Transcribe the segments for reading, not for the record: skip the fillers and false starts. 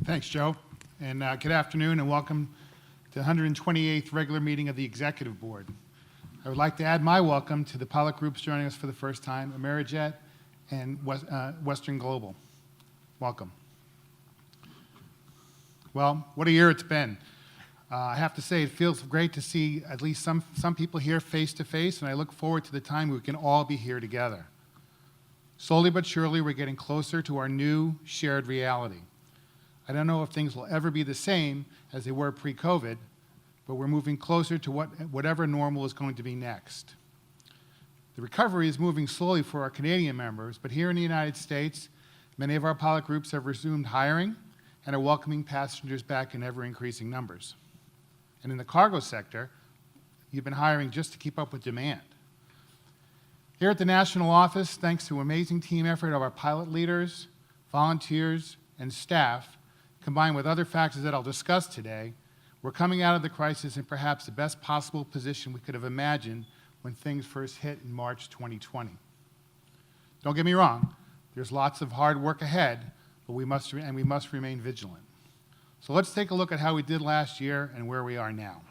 Thanks, Joe. And good afternoon and welcome to the 128th regular meeting of the Executive Board. I would like to add my welcome to the pilot groups joining us for the first time, Amerijet and Western Global. Welcome. Well, what a year it's been. I have to say it feels great to see at least some people here face to face, and I look forward to the time we can all be here together. Slowly but surely, we're getting closer to our new shared reality. I don't know if things will ever be the same as they were pre-COVID, but we're moving closer to whatever normal is going to be next. The recovery is moving slowly for our Canadian members, but here in the United States, many of our pilot groups have resumed hiring and are welcoming passengers back in ever-increasing numbers. And in the cargo sector, you've been hiring just to keep up with demand. Here at the national office, thanks to an amazing team effort of our pilot leaders, volunteers, and staff, combined with other factors that I'll discuss today, we're coming out of the crisis in perhaps the best possible position we could have imagined when things first hit in March 2020. Don't get me wrong, there's lots of hard work ahead, but we must remain vigilant. So let's take a look at how we did last year and where we are now.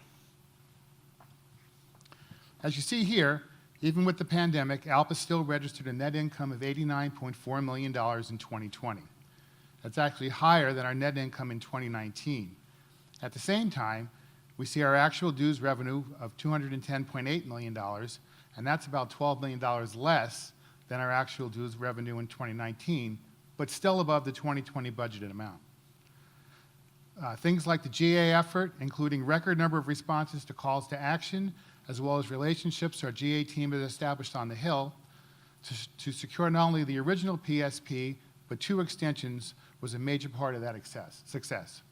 As you see here, even with the pandemic, ALPA still registered a net income of $89.4 million in 2020. That's actually higher than our net income in 2019. At the same time, we see our actual dues revenue of $210.8 million, and that's about $12 million less than our actual dues revenue in 2019, but still above the 2020 budgeted amount. Things like the GA effort, including record number of responses to calls to action, as well as relationships our GA team has established on the Hill to secure not only the original PSP, but 2 extensions, was a major part of that success.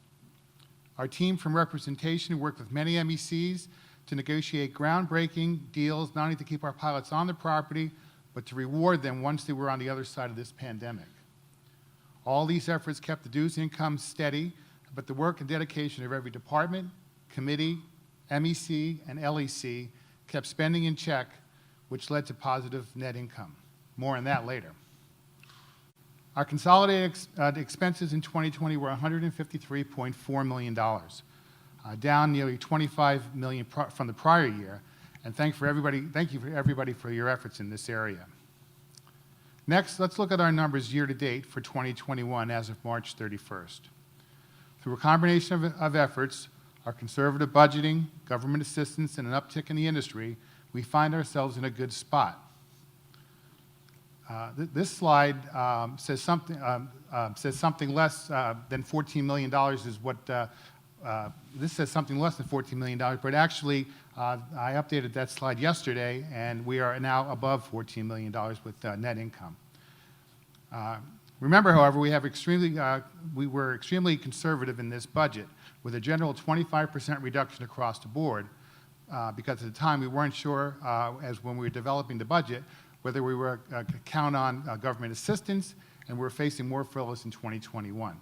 Our team from representation worked with many MECs to negotiate groundbreaking deals, not only to keep our pilots on the property, but to reward them once they were on the other side of this pandemic. All these efforts kept the dues income steady, but the work and dedication of every department, committee, MEC, and LEC kept spending in check, which led to positive net income. More on that later. Our consolidated expenses in 2020 were $153.4 million, down nearly $25 million from the prior year, and thank you for everybody for your efforts in this area. Next, let's look at our numbers year to date for 2021 as of March 31st. Through a combination of efforts, our conservative budgeting, government assistance, and an uptick in the industry, we find ourselves in a good spot. This slide says something less than $14 million is what, this says something less than $14 million, but actually I updated that slide yesterday and we are now above $14 million with net income. Remember, however, we were extremely conservative in this budget with a general 25% reduction across the board because at the time we weren't sure, as when we were developing the budget, whether we were count on government assistance, and we're facing more furloughs in 2021.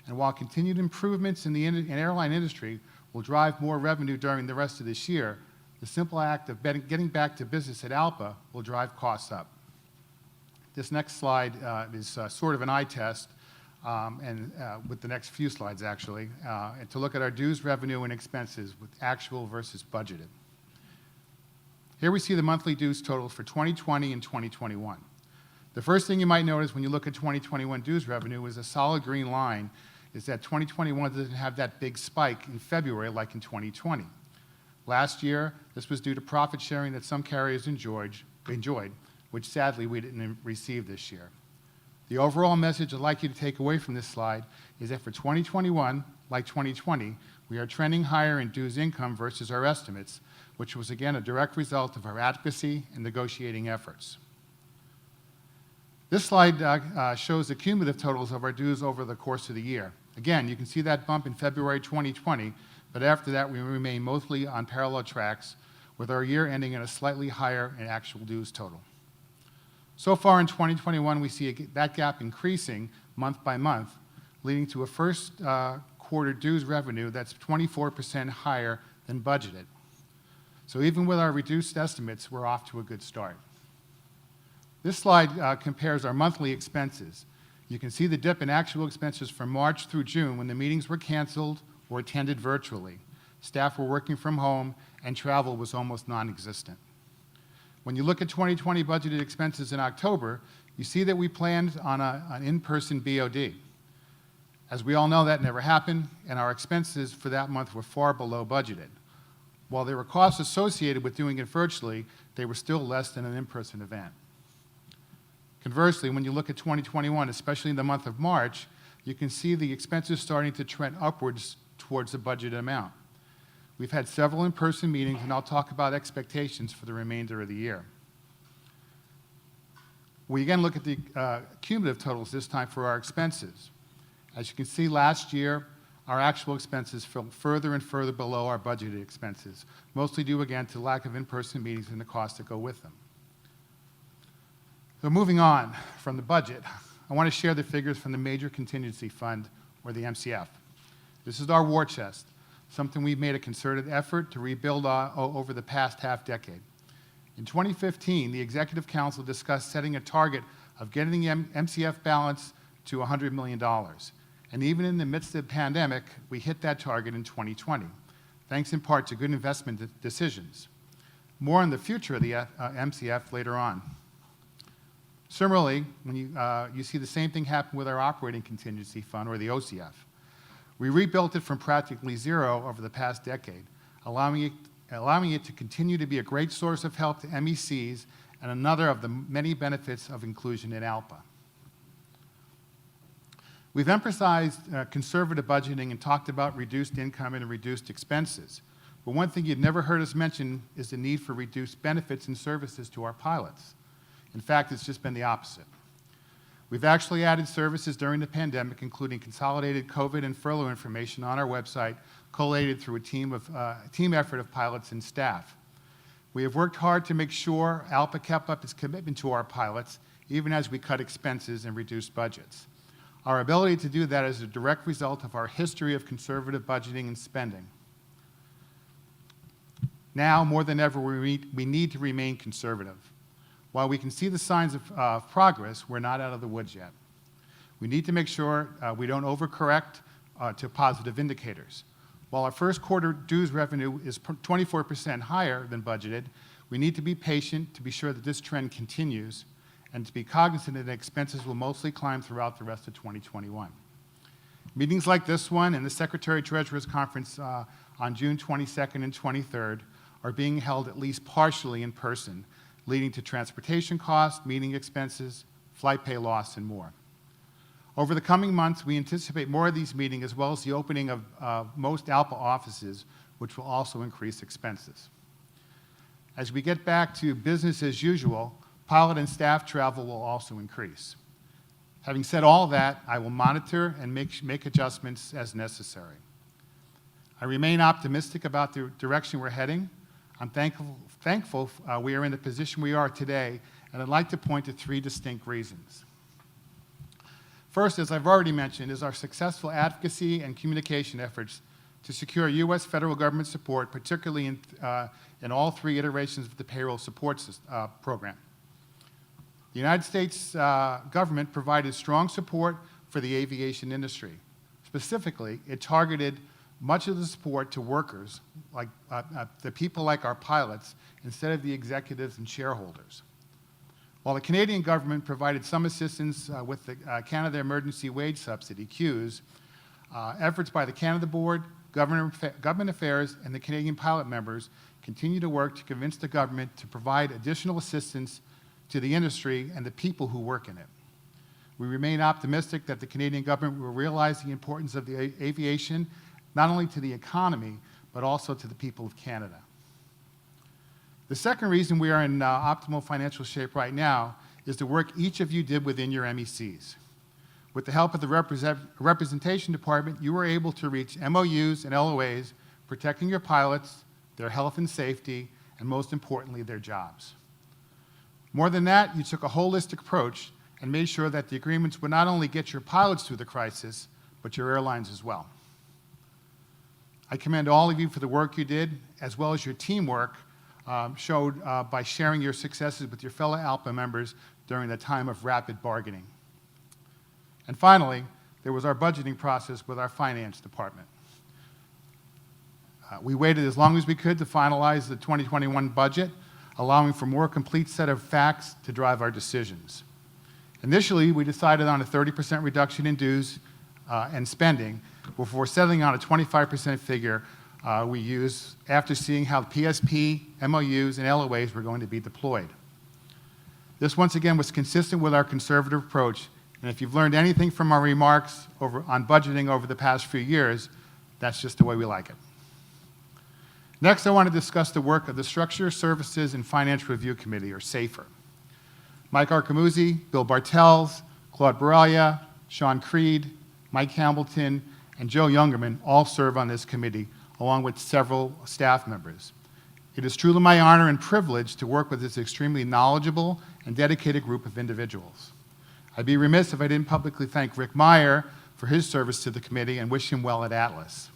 And while continued improvements in the airline industry will drive more revenue during the rest of this year, the simple act of getting back to business at ALPA will drive costs up. This next slide is sort of an eye test, with the next few slides actually, and to look at our dues revenue and expenses with actual versus budgeted. Here we see the monthly dues totals for 2020 and 2021. The first thing you might notice when you look at 2021 dues revenue is a solid green line is that 2021 doesn't have that big spike in February like in 2020. Last year, this was due to profit sharing that some carriers enjoyed, which sadly we didn't receive this year. The overall message I'd like you to take away from this slide is that for 2021, like 2020, we are trending higher in dues income versus our estimates, which was again a direct result of our advocacy and negotiating efforts. This slide shows the cumulative totals of our dues over the course of the year. Again, you can see that bump in February 2020, but after that we remain mostly on parallel tracks with our year ending at a slightly higher in actual dues total. So far in 2021, we see that gap increasing month by month, leading to a first quarter dues revenue that's 24% higher than budgeted. So even with our reduced estimates, we're off to a good start. This slide compares our monthly expenses. You can see the dip in actual expenses from March through June when the meetings were canceled or attended virtually. Staff were working from home and travel was almost non-existent. When you look at 2020 budgeted expenses in October, you see that we planned on an in-person BOD. As we all know, that never happened, and our expenses for that month were far below budgeted. While there were costs associated with doing it virtually, they were still less than an in-person event. Conversely, when you look at 2021, especially in the month of March, you can see the expenses starting to trend upwards towards the budgeted amount. We've had several in-person meetings, and I'll talk about expectations for the remainder of the year. We again look at the cumulative totals this time for our expenses. As you can see, last year, our actual expenses fell further and further below our budgeted expenses, mostly due again to lack of in-person meetings and the costs that go with them. So moving on from the budget, I want to share the figures from the Major Contingency Fund, or the MCF. This is our war chest, something we've made a concerted effort to rebuild over the past half-decade. In 2015, the Executive Council discussed setting a target of getting the MCF balance to $100 million. And even in the midst of the pandemic, we hit that target in 2020, thanks in part to good investment decisions. More on the future of the MCF later on. Similarly, when you see the same thing happen with our Operating Contingency Fund, or the OCF. We rebuilt it from practically zero over the past decade, allowing it to continue to be a great source of help to MECs and another of the many benefits of inclusion in ALPA. We've emphasized conservative budgeting and talked about reduced income and reduced expenses. But one thing you've never heard us mention is the need for reduced benefits and services to our pilots. In fact, it's just been the opposite. We've actually added services during the pandemic, including consolidated COVID and furlough information on our website, collated through a team effort of pilots and staff. We have worked hard to make sure ALPA kept up its commitment to our pilots, even as we cut expenses and reduced budgets. Our ability to do that is a direct result of our history of conservative budgeting and spending. Now, more than ever, we need to remain conservative. While we can see the signs of progress, we're not out of the woods yet. We need to make sure we don't overcorrect to positive indicators. While our first quarter dues revenue is 24% higher than budgeted, we need to be patient to be sure that this trend continues and to be cognizant that expenses will mostly climb throughout the rest of 2021. Meetings like this one and the Secretary-Treasurer's Conference on June 22nd and 23rd are being held at least partially in person, leading to transportation costs, meeting expenses, flight pay loss, and more. Over the coming months, we anticipate more of these meetings as well as the opening of most ALPA offices, which will also increase expenses. As we get back to business as usual, pilot and staff travel will also increase. Having said all that, I will monitor and make adjustments as necessary. I remain optimistic about the direction we're heading. I'm thankful we are in the position we are today, and I'd like to point to three distinct reasons. First, as I've already mentioned, is our successful advocacy and communication efforts to secure U.S. federal government support, particularly in all three iterations of the payroll support program. The United States government provided strong support for the aviation industry. Specifically, it targeted much of the support to workers, like the people like our pilots, instead of the executives and shareholders. While the Canadian government provided some assistance with the Canada Emergency Wage Subsidy, CEWS, efforts by the Canada Board, Government Affairs, and the Canadian pilot members continue to work to convince the government to provide additional assistance to the industry and the people who work in it. We remain optimistic that the Canadian government will realize the importance of the aviation, not only to the economy, but also to the people of Canada. The second reason we are in optimal financial shape right now is the work each of you did within your MECs. With the help of the Representation Department, you were able to reach MOUs and LOAs protecting your pilots, their health and safety, and most importantly, their jobs. More than that, you took a holistic approach and made sure that the agreements would not only get your pilots through the crisis, but your airlines as well. I commend all of you for the work you did, as well as your teamwork showed by sharing your successes with your fellow ALPA members during the time of rapid bargaining. And finally, there was our budgeting process with our finance department. We waited as long as we could to finalize the 2021 budget, allowing for a more complete set of facts to drive our decisions. Initially, we decided on a 30% reduction in dues and spending before settling on a 25% figure we used after seeing how PSP, MOUs, and LOAs were going to be deployed. This once again was consistent with our conservative approach, and if you've learned anything from our remarks on budgeting over the past few years, that's just the way we like it. Next, I want to discuss the work of the Structure, Services, and Finance Review Committee, or SAFER. Mike Arcamuzzi, Bill Bartels, Claude Baraglia, Sean Creed, Mike Hambleton, and Joe Youngerman all serve on this committee, along with several staff members. It is truly my honor and privilege to work with this extremely knowledgeable and dedicated group of individuals. I'd be remiss if I didn't publicly thank Rick Meyer for his service to the committee and wish him well at Atlas.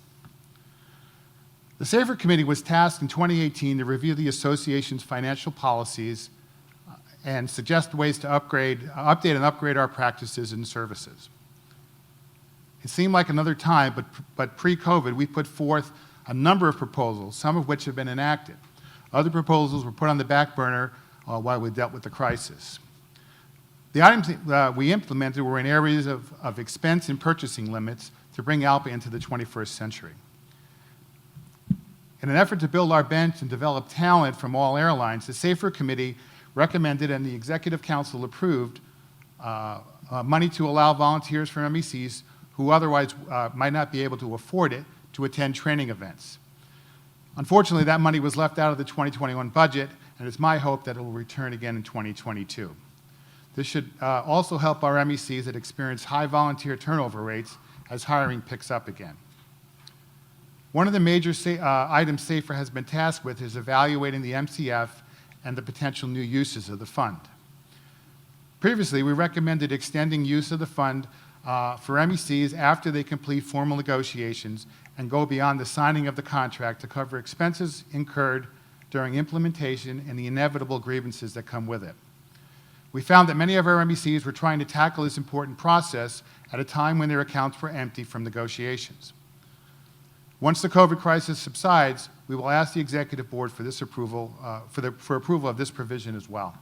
The SAFER Committee was tasked in 2018 to review the association's financial policies and suggest ways to update and upgrade our practices and services. It seemed like another time, but pre-COVID, we put forth a number of proposals, some of which have been enacted. Other proposals were put on the back burner while we dealt with the crisis. The items we implemented were in areas of expense and purchasing limits to bring ALPA into the 21st century. In an effort to build our bench and develop talent from all airlines, the SAFER Committee recommended and the Executive Council approved money to allow volunteers from MECs who otherwise might not be able to afford it to attend training events. Unfortunately, that money was left out of the 2021 budget, and it's my hope that it will return again in 2022. This should also help our MECs that experience high volunteer turnover rates as hiring picks up again. One of the major items SAFER has been tasked with is evaluating the MCF and the potential new uses of the fund. Previously, we recommended extending use of the fund for MECs after they complete formal negotiations and go beyond the signing of the contract to cover expenses incurred during implementation and the inevitable grievances that come with it. We found that many of our MECs were trying to tackle this important process at a time when their accounts were empty from negotiations. Once the COVID crisis subsides, we will ask the Executive Board for this approval, for approval of this provision as well.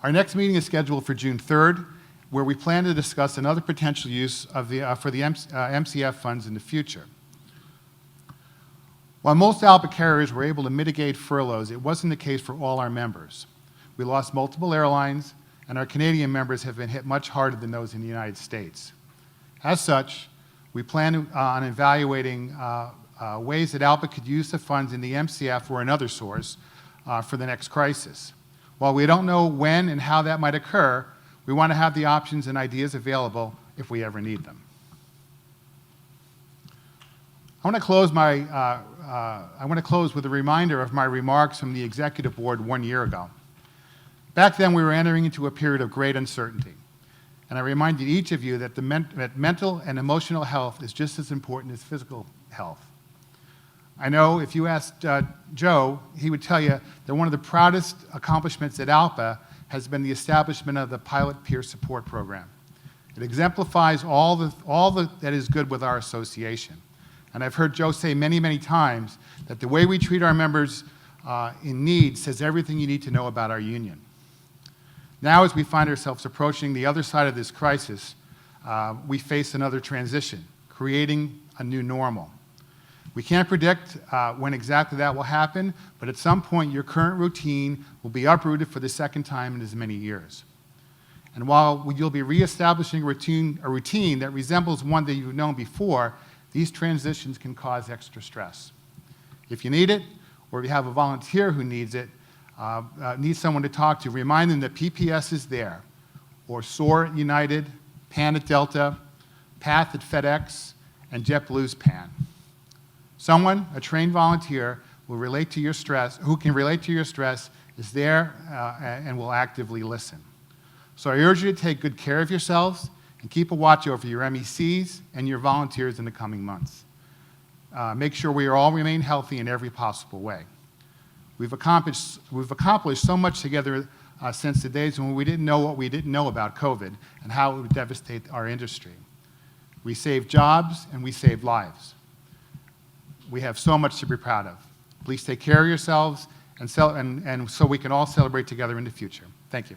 Our next meeting is scheduled for June 3rd, where we plan to discuss another potential use of for the MCF funds in the future. While most ALPA carriers were able to mitigate furloughs, it wasn't the case for all our members. We lost multiple airlines, and our Canadian members have been hit much harder than those in the United States. As such, we plan on evaluating ways that ALPA could use the funds in the MCF or another source for the next crisis. While we don't know when and how that might occur, we want to have the options and ideas available if we ever need them. I want to close with a reminder of my remarks from the Executive Board 1 year ago. Back then, we were entering into a period of great uncertainty. And I reminded each of you that that mental and emotional health is just as important as physical health. I know if you asked Joe, he would tell you that one of the proudest accomplishments at ALPA has been the establishment of the Pilot Peer Support Program. It exemplifies all that is good with our association. And I've heard Joe say many, many times that the way we treat our members in need says everything you need to know about our union. Now, as we find ourselves approaching the other side of this crisis, we face another transition, creating a new normal. We can't predict when exactly that will happen, but at some point your current routine will be uprooted for the second time in as many years. And while you'll be reestablishing a routine that resembles one that you've known before, these transitions can cause extra stress. If you need it, or if you have a volunteer who needs it, needs someone to talk to, remind them that PPS is there, or SOAR at United, PAN at Delta, PATH at FedEx, and JetBlue's PAN. Someone, a trained volunteer, will relate to your stress, who can relate to your stress, is there and will actively listen. So I urge you to take good care of yourselves and keep a watch over your MECs and your volunteers in the coming months. Make sure we all remain healthy in every possible way. We've accomplished so much together since the days when we didn't know what we didn't know about COVID and how it would devastate our industry. We saved jobs and we saved lives. We have so much to be proud of. Please take care of yourselves and so we can all celebrate together in the future. Thank you.